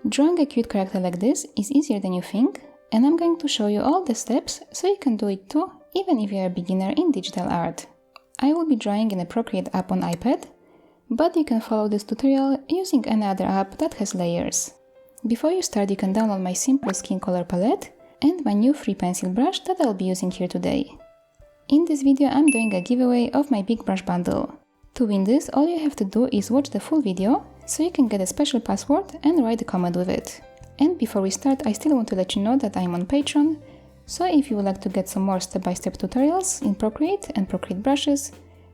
Drawing a cute character like this is easier than you think, and I'm going to show you all the steps so you can do it too, even if you're a beginner in digital art. I will be drawing in a Procreate app on iPad, but you can follow this tutorial using any other app that has layers. Before you start, you can download my simple skin color palette and my new free pencil brush that I'll be using here today. In this video, I'm doing a giveaway of my big brush bundle. To win this, all you have to do is watch the full video, so you can get a special password and write a comment with it. And before we start, I still want to let you know that I'm on Patreon, so if you would like to get some more step-by-step tutorials in Procreate and Procreate brushes,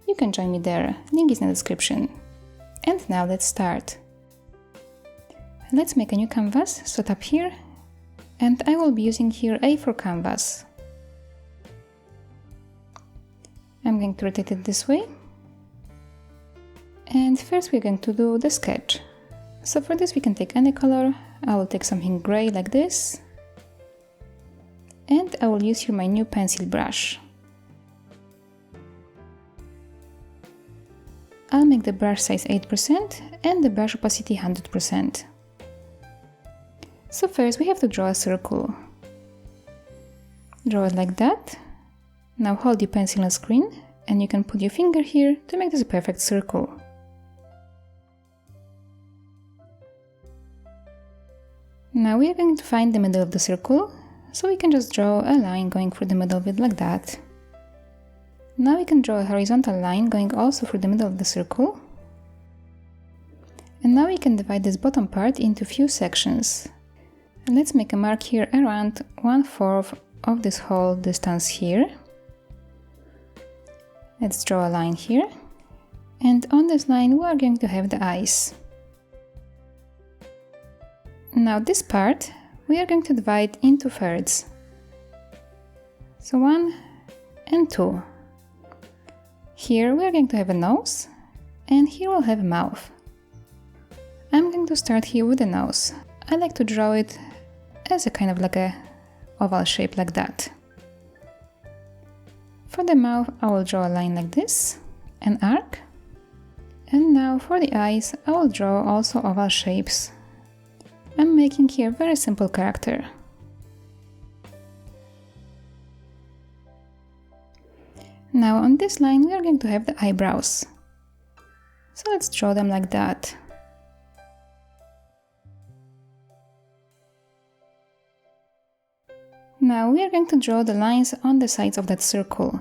you can join me there, link is in the description. And now let's start. Let's make a new canvas, so tap here, and I will be using here A4 canvas. I'm going to rotate it this way. And first we're going to do the sketch. So for this we can take any color. I will take something gray like this. And I will use here my new pencil brush. I'll make the brush size 8% and the brush opacity 100%. So first we have to draw a circle. Draw it like that. Now hold your pencil on screen and you can put your finger here to make this a perfect circle. Now we are going to find the middle of the circle, so we can just draw a line going through the middle of it like that. Now we can draw a horizontal line going also through the middle of the circle. And now we can divide this bottom part into few sections. And let's make a mark here around 1/4 of this whole distance here. Let's draw a line here. And on this line we are going to have the eyes. Now this part we are going to divide into thirds. So 1 and 2. Here we are going to have a nose, and here we'll have a mouth. I'm going to start here with the nose. I like to draw it as a kind of like a oval shape like that. For the mouth I will draw a line like this, an arc. And now for the eyes I will draw also oval shapes. I'm making here a very simple character. Now on this line we are going to have the eyebrows. So let's draw them like that. Now we are going to draw the lines on the sides of that circle.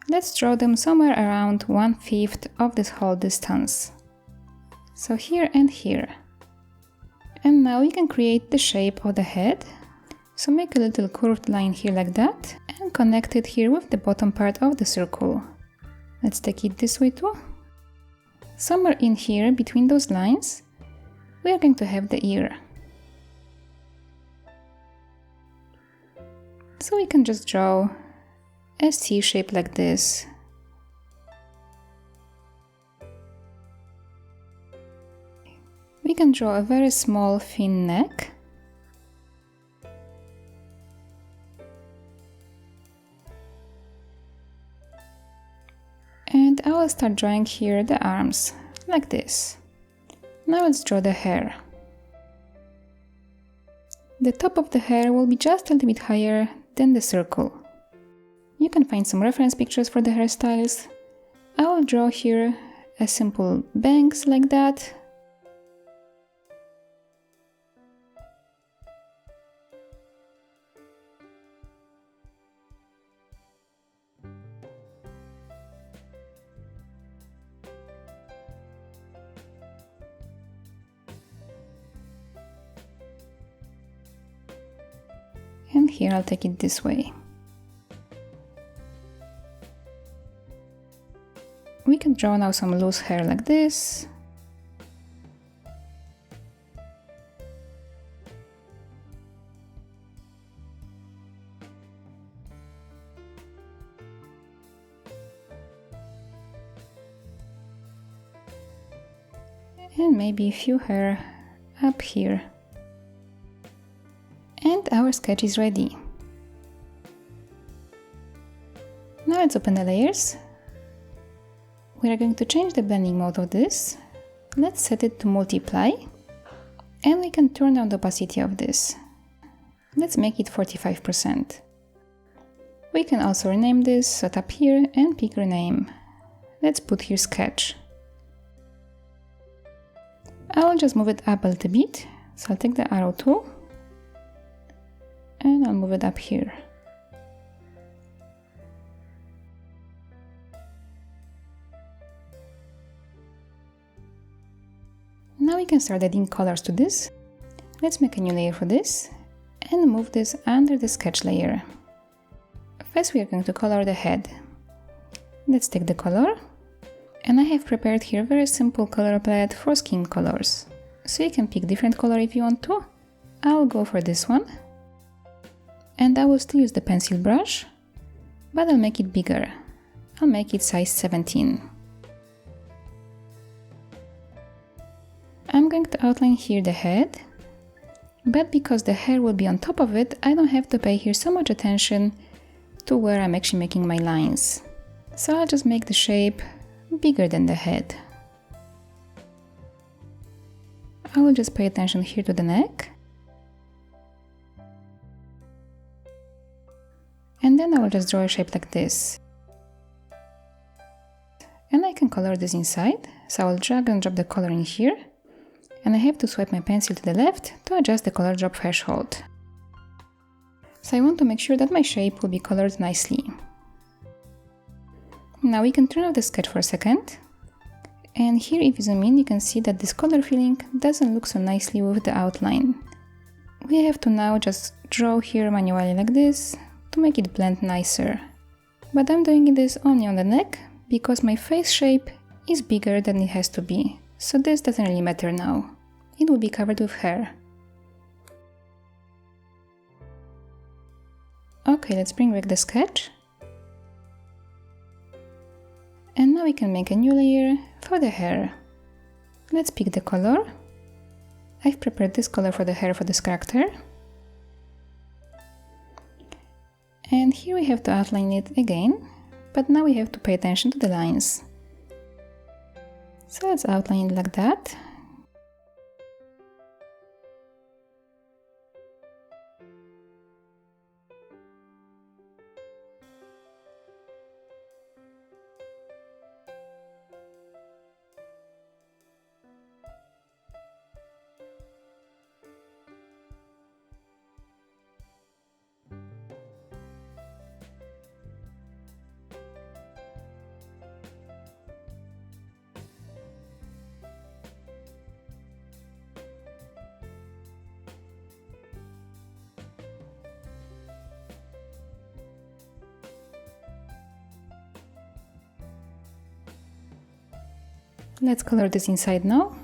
Let's draw them somewhere around 1/5 of this whole distance. So here and here. And now we can create the shape of the head. So make a little curved line here like that and connect it here with the bottom part of the circle. Let's take it this way too. Somewhere in here between those lines we are going to have the ear. So we can just draw a C shape like this. We can draw a very small thin neck. And I will start drawing here the arms, like this. Now let's draw the hair. The top of the hair will be just a little bit higher than the circle. You can find some reference pictures for the hairstyles. I will draw here a simple bangs like that. And here I'll take it this way. We can draw now some loose hair like this. And maybe a few hair up here. And our sketch is ready. Now let's open the layers. We are going to change the blending mode of this. Let's set it to multiply. And we can turn down the opacity of this. Let's make it 45%. We can also rename this, set up here and pick rename. Let's put here sketch. I will just move it up a little bit, so I'll take the arrow tool and I'll move it up here. Now we can start adding colors to this. Let's make a new layer for this and move this under the sketch layer. First we are going to color the head. Let's take the color, and I have prepared here a very simple color palette for skin colors. So you can pick different color if you want to. I'll go for this one. And I will still use the pencil brush, but I'll make it bigger. I'll make it size 17. I'm going to outline here the head, but because the hair will be on top of it, I don't have to pay here so much attention to where I'm actually making my lines. So I'll just make the shape bigger than the head. I will just pay attention here to the neck. And then I will just draw a shape like this. And I can color this inside, so I will drag and drop the color in here. And I have to swipe my pencil to the left to adjust the color drop threshold. So I want to make sure that my shape will be colored nicely. Now we can turn off the sketch for a second. And here if you zoom in, you can see that this color filling doesn't look so nicely with the outline. We have to now just draw here manually like this to make it blend nicer. But I'm doing this only on the neck because my face shape is bigger than it has to be. So this doesn't really matter now. It will be covered with hair. Okay, let's bring back the sketch. And now we can make a new layer for the hair. Let's pick the color. I've prepared this color for the hair for this character. And here we have to outline it again, but now we have to pay attention to the lines. So let's outline it like that. Let's color this inside now.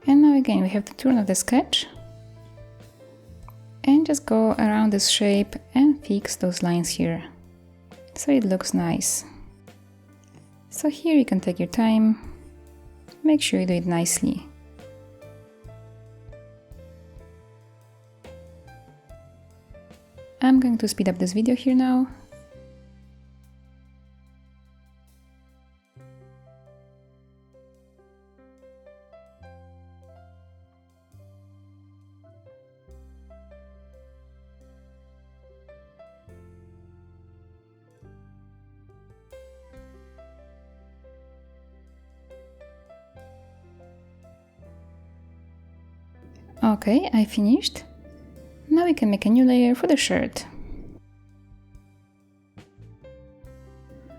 And now again we have to turn off the sketch and just go around this shape and fix those lines here, so it looks nice. So here you can take your time, make sure you do it nicely. I'm going to speed up this video here now. Okay, I finished. Now we can make a new layer for the shirt.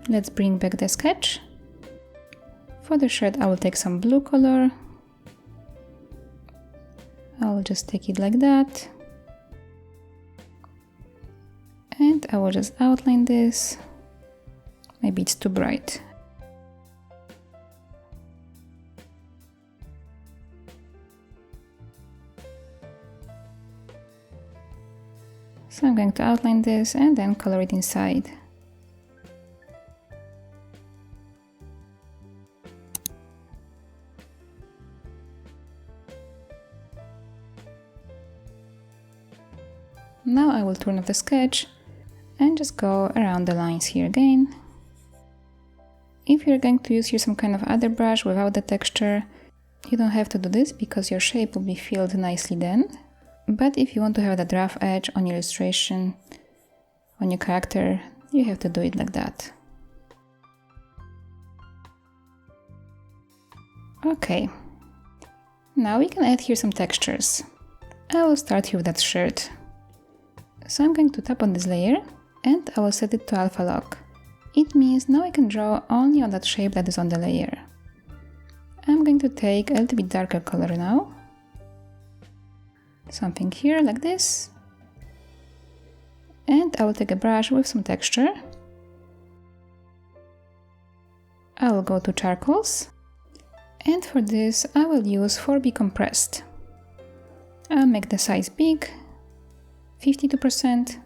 Let's bring back the sketch. For the shirt I will take some blue color. I will just take it like that. And I will just outline this. Maybe it's too bright. So I'm going to outline this and then color it inside. Now I will turn off the sketch and just go around the lines here again. If you're going to use here some kind of other brush without the texture, you don't have to do this because your shape will be filled nicely then. But if you want to have that rough edge on your illustration, on your character, you have to do it like that. Okay, now we can add here some textures. I will start here with that shirt. So I'm going to tap on this layer and I will set it to alpha lock. It means now I can draw only on that shape that is on the layer. I'm going to take a little bit darker color now. Something here like this. And I will take a brush with some texture. I will go to charcoals. And for this I will use 4B compressed. I'll make the size big, 52%.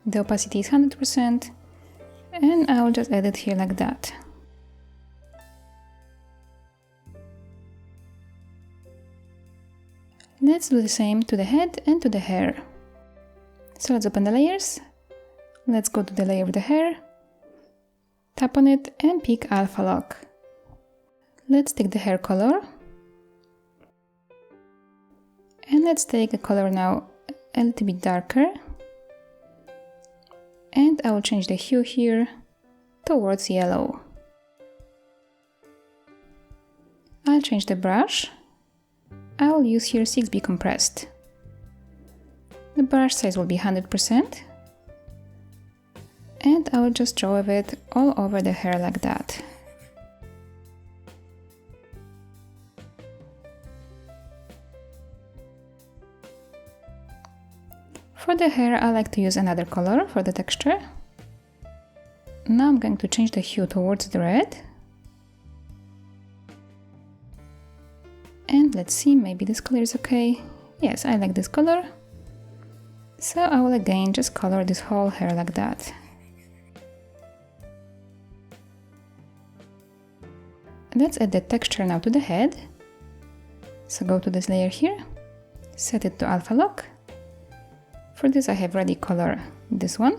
The opacity is 100%. And I will just add it here like that. Let's do the same to the head and to the hair. So let's open the layers. Let's go to the layer with the hair. Tap on it and pick alpha lock. Let's take the hair color. And let's take a color now a little bit darker. And I will change the hue here towards yellow. I'll change the brush. I will use here 6B compressed. The brush size will be 100%. And I will just draw with it all over the hair like that. For the hair, I like to use another color for the texture. Now I'm going to change the hue towards the red. And let's see, maybe this color is okay. Yes, I like this color. So I will again just color this whole hair like that. Let's add the texture now to the head. So go to this layer here, set it to alpha lock. For this I have ready color this one.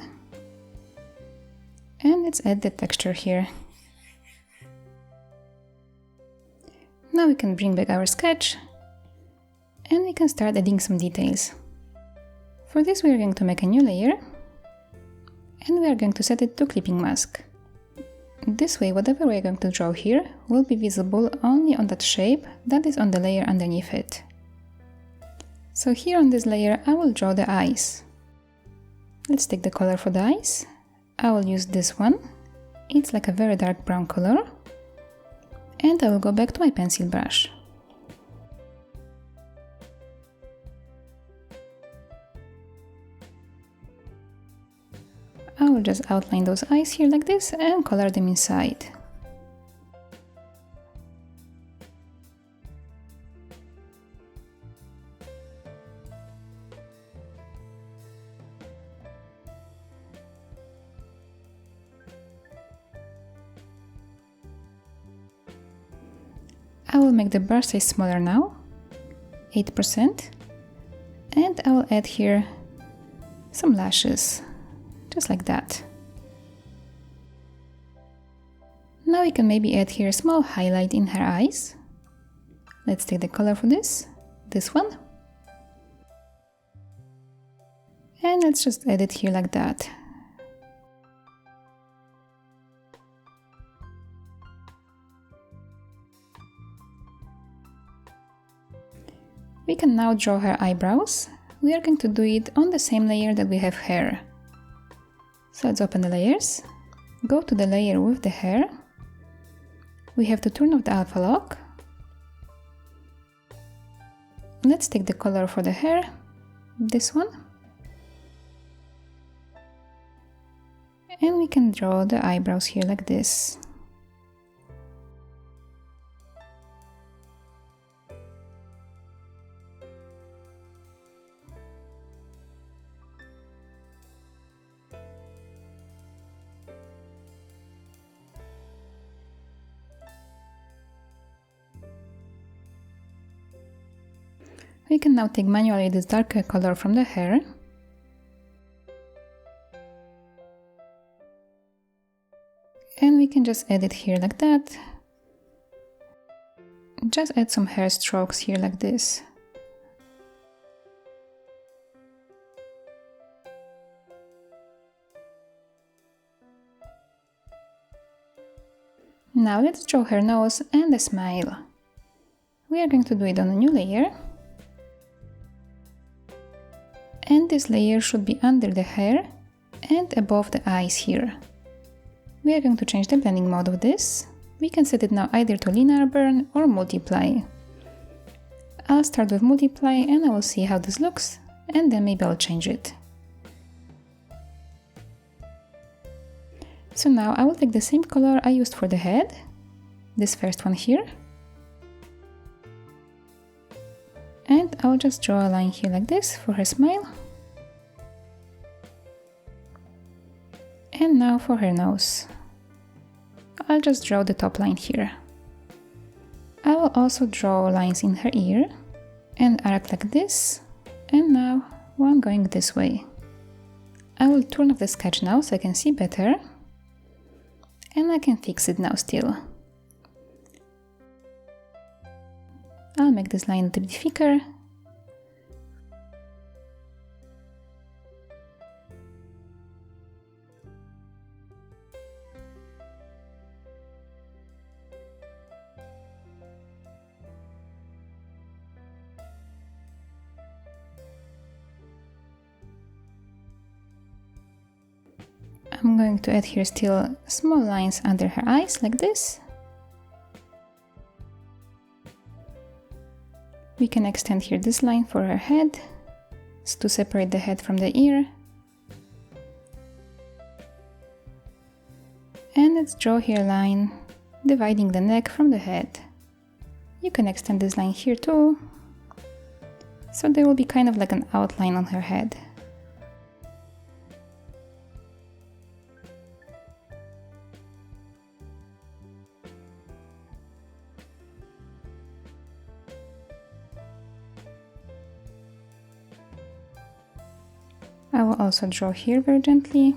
And let's add the texture here. Now we can bring back our sketch and we can start adding some details. For this we are going to make a new layer and we are going to set it to clipping mask. This way whatever we are going to draw here will be visible only on that shape that is on the layer underneath it. So here on this layer I will draw the eyes. Let's take the color for the eyes. I will use this one. It's like a very dark brown color. And I will go back to my pencil brush. I will just outline those eyes here like this and color them inside. I will make the brush size smaller now, 8%, and I will add here some lashes, just like that. Now we can maybe add here a small highlight in her eyes. Let's take the color for this one. And let's just add it here like that. We can now draw her eyebrows. We are going to do it on the same layer that we have hair. So let's open the layers, go to the layer with the hair. We have to turn off the alpha lock. Let's take the color for the hair, this one. And we can draw the eyebrows here like this. We can now take manually this darker color from the hair. And we can can just add it here like that. Just add some hair strokes here like this. Now let's draw her nose and a smile. We are going to do it on a new layer. And this layer should be under the hair and above the eyes here. We are going to change the blending mode of this. We can set it now either to linear burn or multiply. I'll start with multiply and I will see how this looks, and then maybe I'll change it. So now I will take the same color I used for the head, this first one here, and I'll just draw a line here like this for her smile. And now for her nose. I'll just draw the top line here. I will also draw lines in her ear and arc like this, and now one going this way. I will turn off the sketch now so I can see better, and I can fix it now still. I'll make this line a little bit thicker. I'm going to add here still small lines under her eyes, like this. We can extend here this line for her head, so to separate the head from the ear. And let's draw here a line dividing the neck from the head. You can extend this line here too, so there will be kind of like an outline on her head. I will also draw here very gently.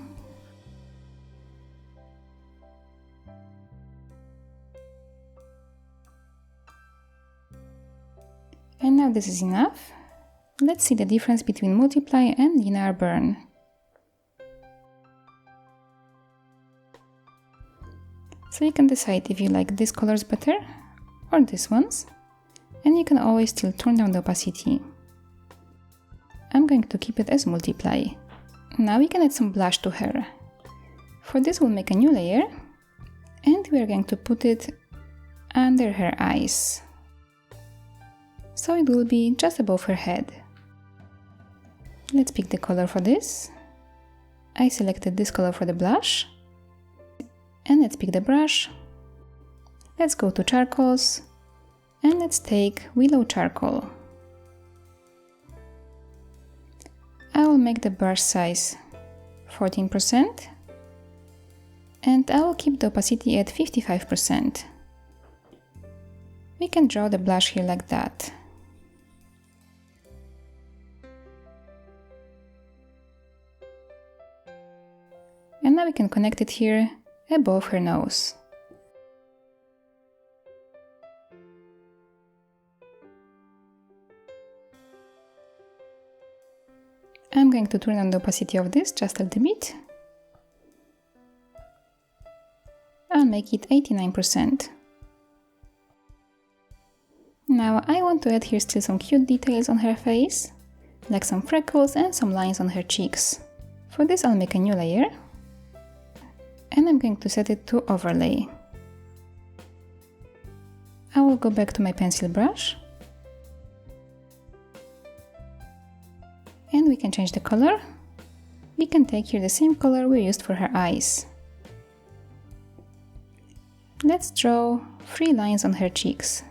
And now this is enough. Let's see the difference between multiply and linear burn. So you can decide if you like these colors better or these ones, and you can always still turn down the opacity. I'm going to keep it as multiply. Now we can add some blush to her. For this we'll make a new layer, and we are going to put it under her eyes. So it will be just above her head. Let's pick the color for this. I selected this color for the blush. And let's pick the brush. Let's go to charcoals, and let's take willow charcoal. I will make the brush size 14%, and I will keep the opacity at 55%. We can draw the blush here like that. And now we can connect it here above her nose. I'm going to turn on the opacity of this just a little bit. I'll make it 89%. Now I want to add here still some cute details on her face, like some freckles and some lines on her cheeks. For this I'll make a new layer, and I'm going to set it to overlay. I will go back to my pencil brush, and we can change the color. We can take here the same color we used for her eyes. Let's draw 3 lines on her cheeks,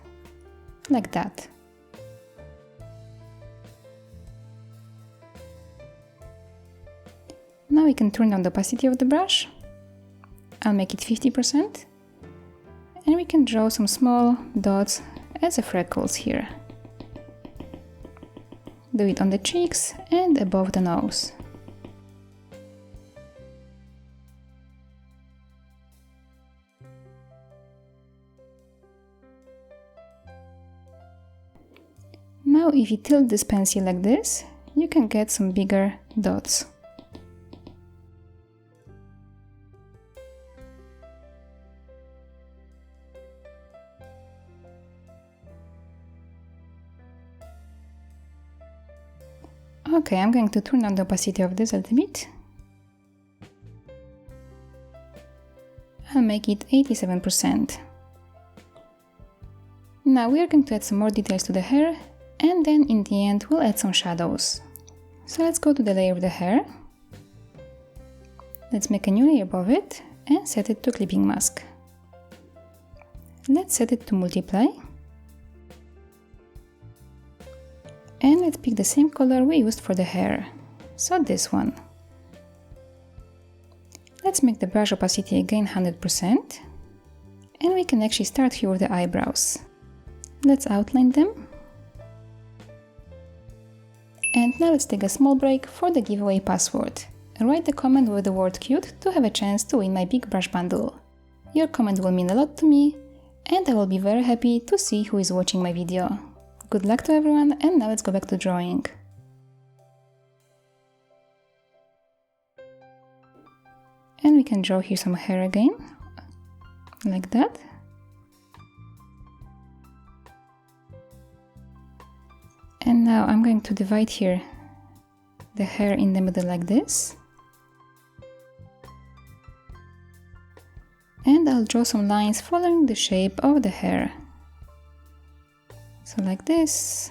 like that. Now we can turn down the opacity of the brush. I'll make it 50%, and we can draw some small dots as a freckles here. Do it on the cheeks and above the nose. Now if you tilt this pencil like this, you can get some bigger dots. Okay, I'm going to turn down the opacity of this a little bit. I'll make it 87%. Now we are going to add some more details to the hair, and then in the end we'll add some shadows. So let's go to the layer of the hair. Let's make a new layer above it and set it to clipping mask. Let's set it to multiply. And let's pick the same color we used for the hair, so this one. Let's make the brush opacity again 100%, and we can actually start here with the eyebrows. Let's outline them. And now let's take a small break for the giveaway password. Write the comment with the word cute to have a chance to win my big brush bundle. Your comment will mean a lot to me, and I will be very happy to see who is watching my video. Good luck to everyone, and now let's go back to drawing. And we can draw here some hair again, like that. And now I'm going to divide here the hair in the middle like this. And I'll draw some lines following the shape of the hair. So like this.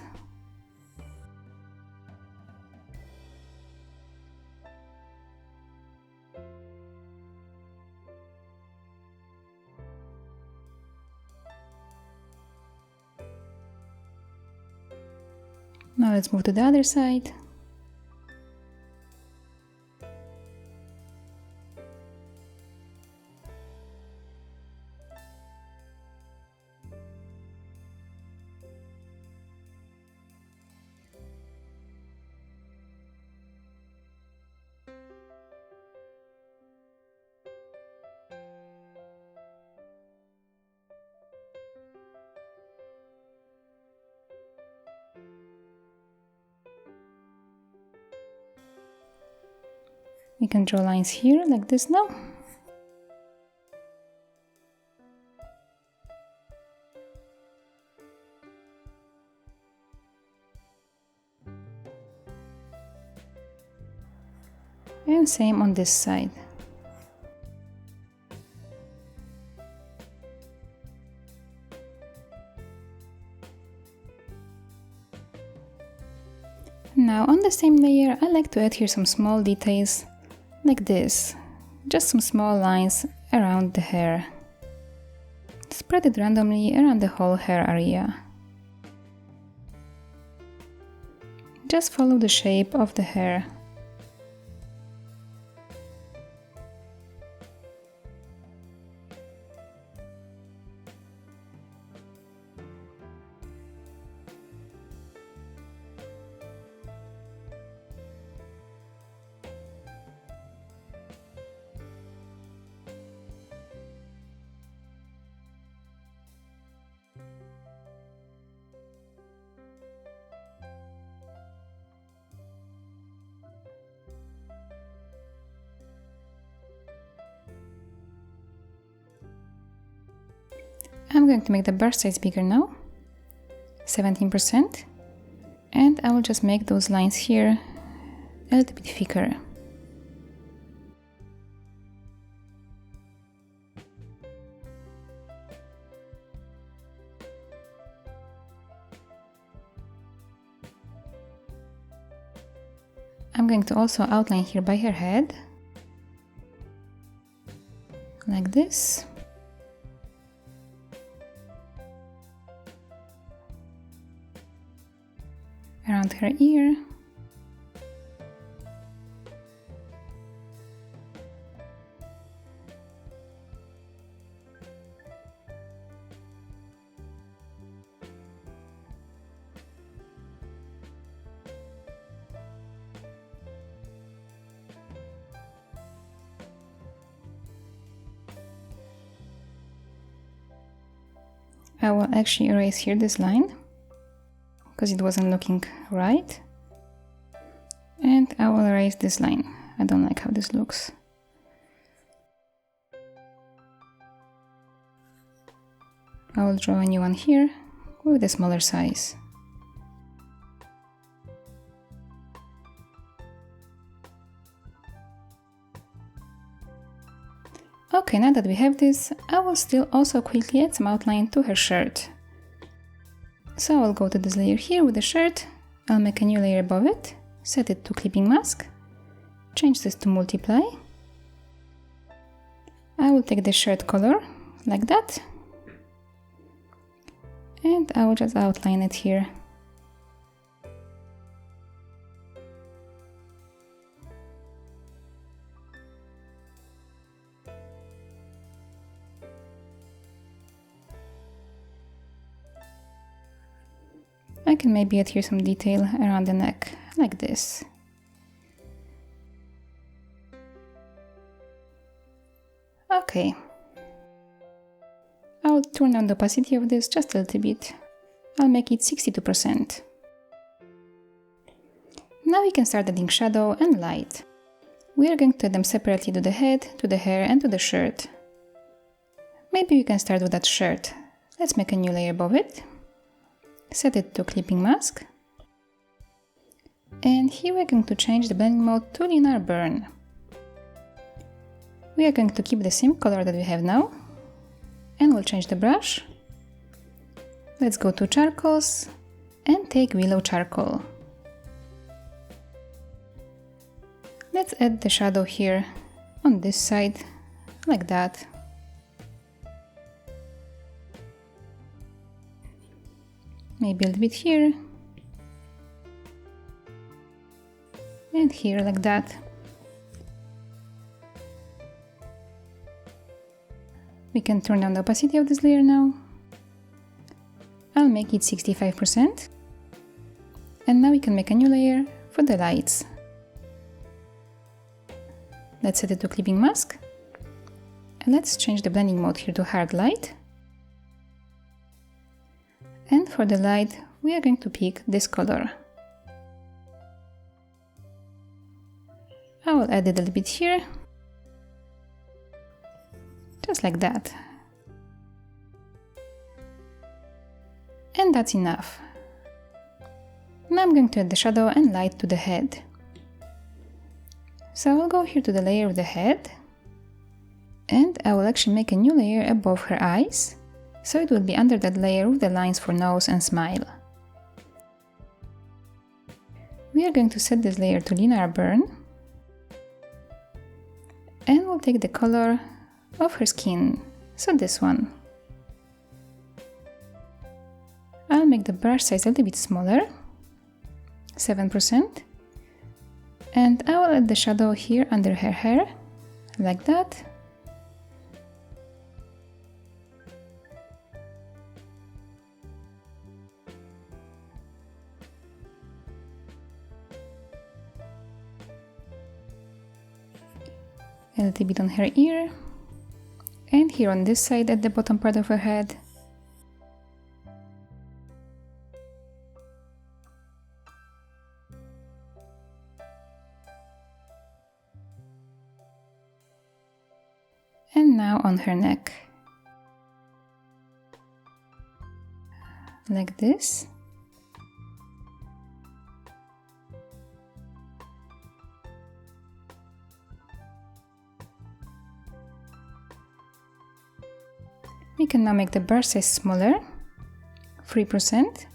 Now let's move to the other side. We can draw lines here like this now. And same on this side. Now on the same layer I like to add here some small details like this, just some small lines around the hair. Spread it randomly around the whole hair area. Just follow the shape of the hair. I'm going to make the brush size bigger now, 17%, and I will just make those lines here a little bit thicker. I'm going to also outline here by her head, like this. Around her ear. I will actually erase here this line. because it wasn't looking right. And I will erase this line. I don't like how this looks. I will draw a new one here with a smaller size. Okay, now that we have this, I will still also quickly add some outline to her shirt. So I'll go to this layer here with the shirt, I'll make a new layer above it, set it to clipping mask, change this to multiply. I will take the shirt color, like that, and I will just outline it here. I can maybe add here some detail around the neck, like this. Okay. I'll turn down the opacity of this just a little bit. I'll make it 62%. Now we can start adding shadow and light. We are going to add them separately to the head, to the hair and to the shirt. Maybe we can start with that shirt. Let's make a new layer above it. Set it to clipping mask. And here we're going to change the blending mode to linear burn. We are going to keep the same color that we have now. And we'll change the brush. Let's go to charcoals and take willow charcoal. Let's add the shadow here on this side, like that. Maybe a little bit here. And here, like that. We can turn down the opacity of this layer now. I'll make it 65%. And now we can make a new layer for the lights. Let's set it to clipping mask. And let's change the blending mode here to hard light. And for the light, we are going to pick this color. I will add it a little bit here. Just like that. And that's enough. Now I'm going to add the shadow and light to the head. So I will go here to the layer of the head. And I will actually make a new layer above her eyes. So it will be under that layer with the lines for nose and smile. We are going to set this layer to linear burn. And we'll take the color of her skin, so this one. I'll make the brush size a little bit smaller, 7%. And I will add the shadow here under her hair, like that. A little bit on her ear, and here on this side at the bottom part of her head. And now on her neck. Like this. We can now make the brush size smaller, 3%.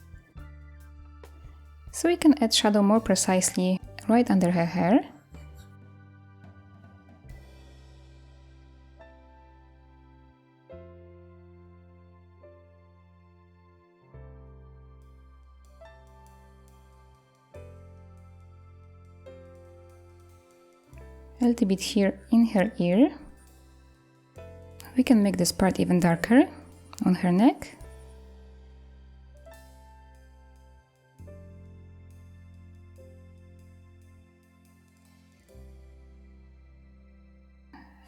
So we can add shadow more precisely right under her hair. A little bit here in her ear. We can make this part even darker on her neck.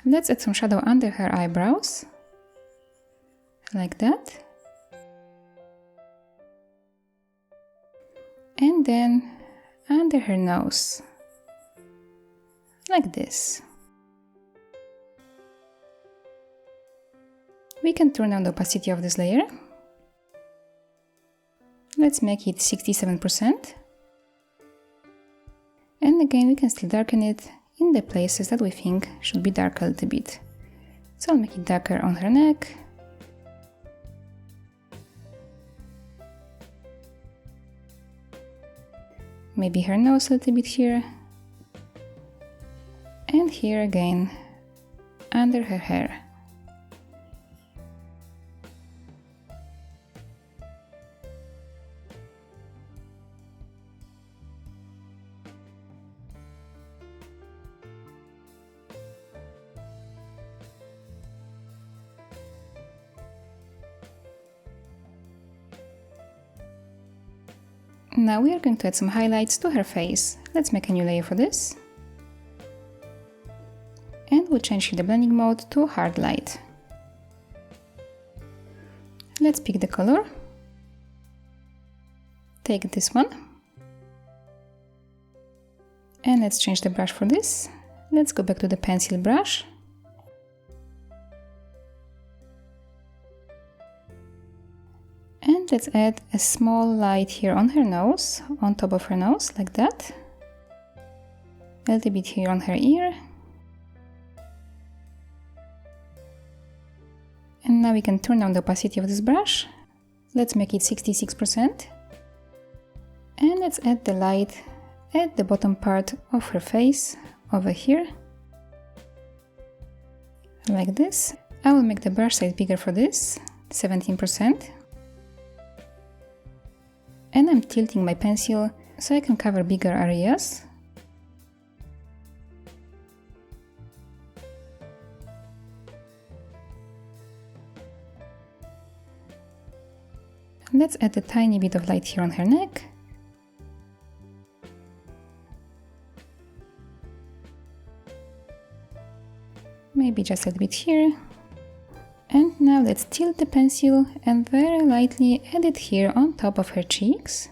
Let's add some shadow under her eyebrows, like that. and then under her nose, like this. We can turn down the opacity of this layer. Let's make it 67%. And again, we can still darken it in the places that we think should be dark a little bit. So I'll make it darker on her neck. Maybe her nose a little bit here. And here again, under her hair. Now we are going to add some highlights to her face. Let's make a new layer for this. And we'll change the blending mode to hard light. Let's pick the color. Take this one. And let's change the brush for this. Let's go back to the pencil brush. And let's add a small light here on her nose, on top of her nose, like that. A little bit here on her ear. And now we can turn down the opacity of this brush. Let's make it 66%. And let's add the light at the bottom part of her face, over here. Like this. I will make the brush size bigger for this, 17%. And I'm tilting my pencil so I can cover bigger areas. Let's add a tiny bit of light here on her neck. Maybe just a little bit here. And now let's tilt the pencil and very lightly add it here on top of her cheeks.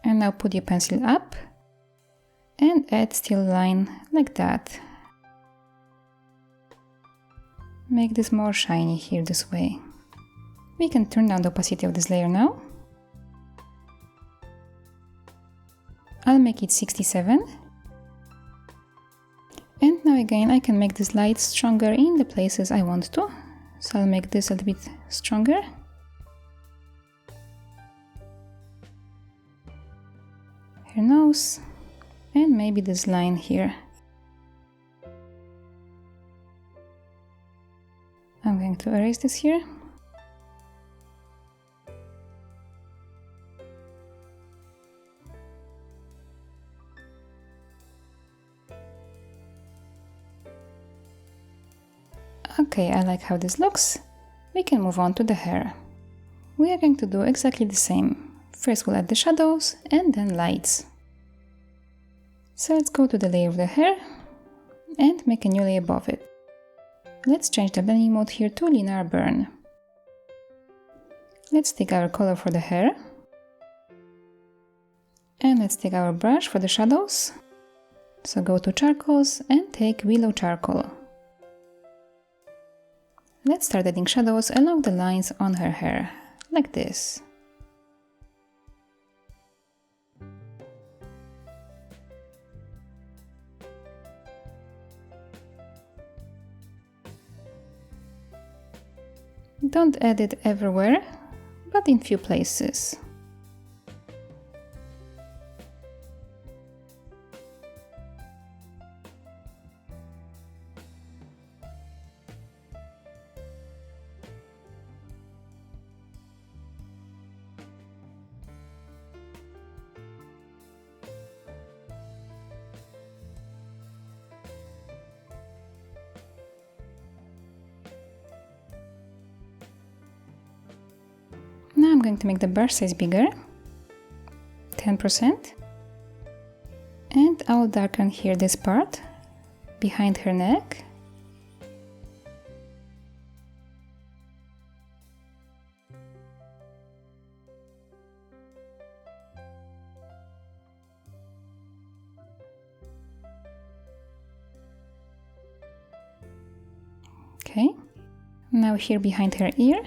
And now put your pencil up and add still line like that. Make this more shiny here this way. We can turn down the opacity of this layer now. I'll make it 67. And now again I can make this light stronger in the places I want to. So I'll make this a little bit stronger. Her nose. And maybe this line here. I'm going to erase this here. Okay, I like how this looks. We can move on to the hair. We are going to do exactly the same. First we'll add the shadows and then lights. So let's go to the layer of the hair and make a new layer above it. Let's change the blending mode here to linear burn. Let's take our color for the hair. And let's take our brush for the shadows. So go to charcoals and take willow charcoal. Let's start adding shadows along the lines on her hair, like this. Don't add it everywhere, but in few places. Now I'm going to make the brush size bigger, 10%, and I'll darken here this part, behind her neck, Okay. Now here behind her ear.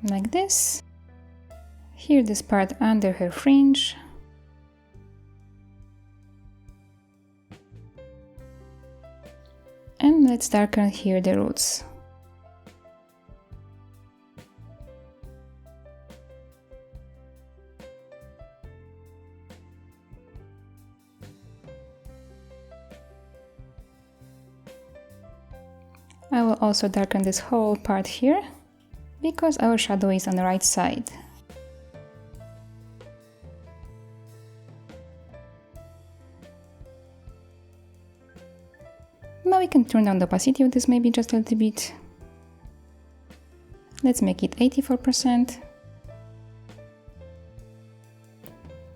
Like this. Here this part under her fringe. And let's darken here the roots. I will also darken this whole part here, because our shadow is on the right side. Now we can turn down the opacity of this maybe just a little bit. Let's make it 84%.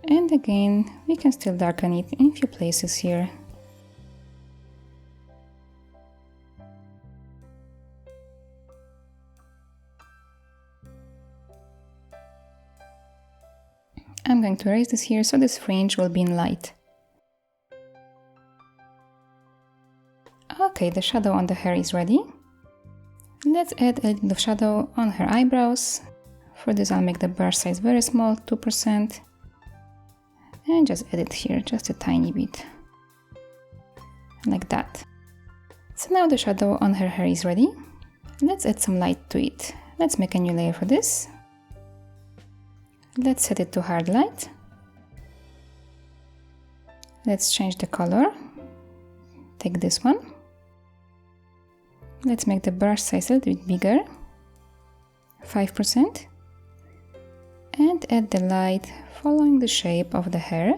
And again, we can still darken it in a few places here. I'm going to erase this here so this fringe will be in light. Okay, the shadow on the hair is ready. Let's add a little bit of shadow on her eyebrows. For this I'll make the brush size very small, 2%. And just add it here, just a tiny bit. Like that. So now the shadow on her hair is ready. Let's add some light to it. Let's make a new layer for this. Let's set it to hard light. Let's change the color. Take this one. Let's make the brush size a little bit bigger, 5%. And add the light following the shape of the hair.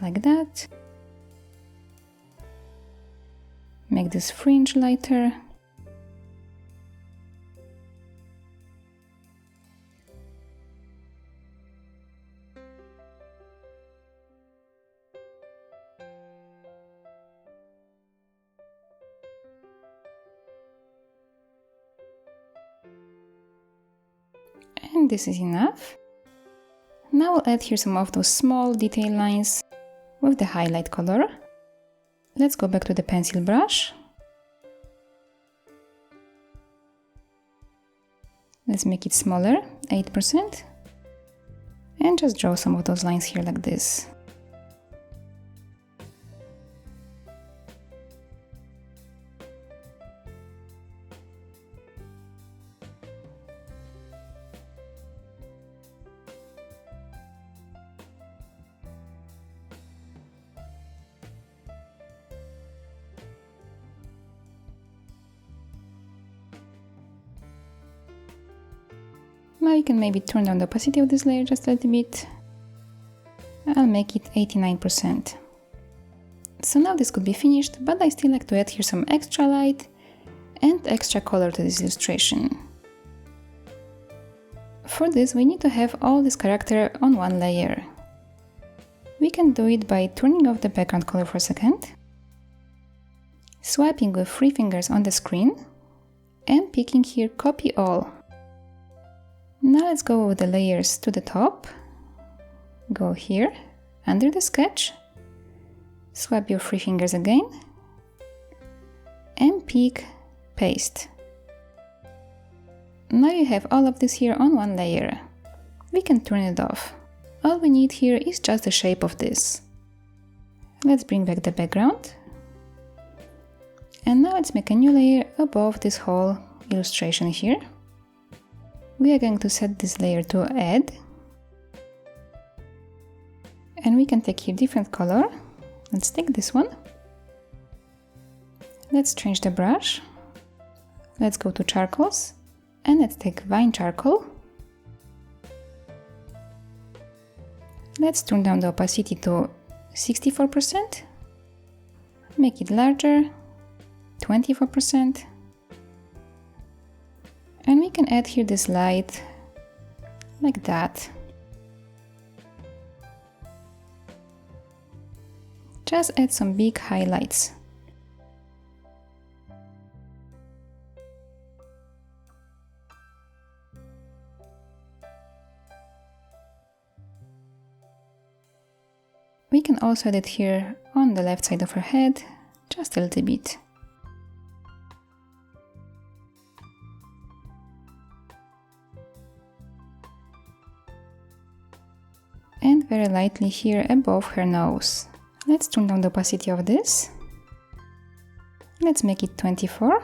Like that. Make this fringe lighter. And this is enough. Now I'll add here some of those small detail lines with the highlight color. Let's go back to the pencil brush. Let's make it smaller, 8%. And just draw some of those lines here like this. Now you can maybe turn down the opacity of this layer just a little bit. I'll make it 89%. So now this could be finished, but I still like to add here some extra light and extra color to this illustration. For this we need to have all this character on one layer. We can do it by turning off the background color for a second, swiping with 3 fingers on the screen, and picking here Copy All. Now let's go with the layers to the top. Go here, under the sketch, swipe your 3 fingers again, and pick Paste. Now you have all of this here on one layer. We can turn it off. All we need here is just the shape of this. Let's bring back the background. And now let's make a new layer above this whole illustration here. We are going to set this layer to Add. And we can take here different color. Let's take this one. Let's change the brush. Let's go to charcoals. And let's take Vine Charcoal. Let's turn down the opacity to 64%. Make it larger, 24%. And we can add here this light, like that. Just add some big highlights. We can also add it here on the left side of her head, just a little bit. And very lightly here above her nose. Let's turn down the opacity of this. Let's make it 24.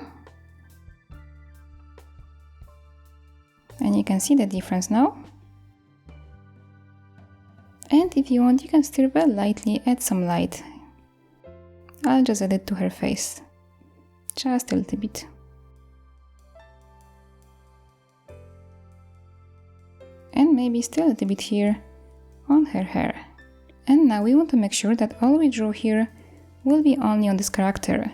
And you can see the difference now. And if you want, you can still very lightly add some light. I'll just add it to her face. Just a little bit. And maybe still a little bit here on her hair. And now we want to make sure that all we drew here will be only on this character.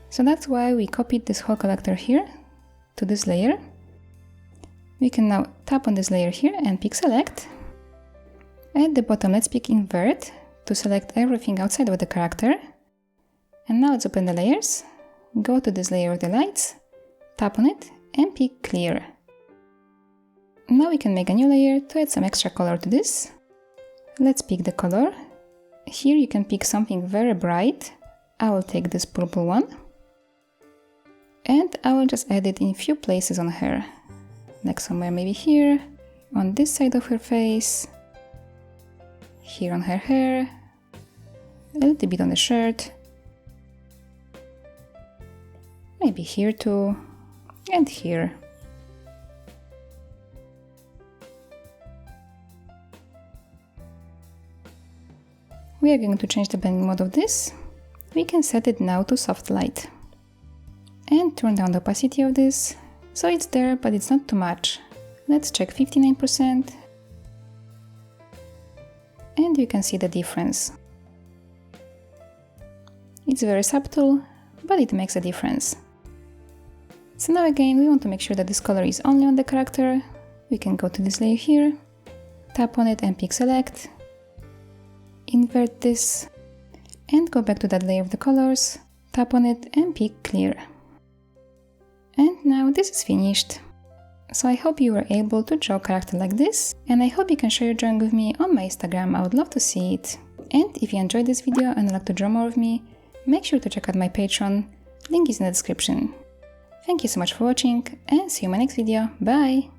So that's why we copied this whole character here to this layer. We can now tap on this layer here and pick select. At the bottom, let's pick invert to select everything outside of the character. And now let's open the layers, go to this layer of the lights, tap on it and pick clear. Now we can make a new layer to add some extra color to this. Let's pick the color. Here you can pick something very bright. I will take this purple one. And I will just add it in a few places on her. Like somewhere maybe here, on this side of her face, here on her hair, a little bit on the shirt, maybe here too, and here. We are going to change the blending mode of this. We can set it now to soft light. And turn down the opacity of this, so it's there but it's not too much. Let's check 59%. And you can see the difference. It's very subtle, but it makes a difference. So now again, we want to make sure that this color is only on the character. We can go to this layer here, tap on it and pick select, invert this, and go back to that layer of the colors, tap on it and pick clear. And now this is finished. So I hope you were able to draw a character like this, and I hope you can share your drawing with me on my Instagram. I would love to see it. And if you enjoyed this video and would like to draw more of me, make sure to check out my Patreon, link is in the description. Thank you so much for watching and see you in my next video. Bye!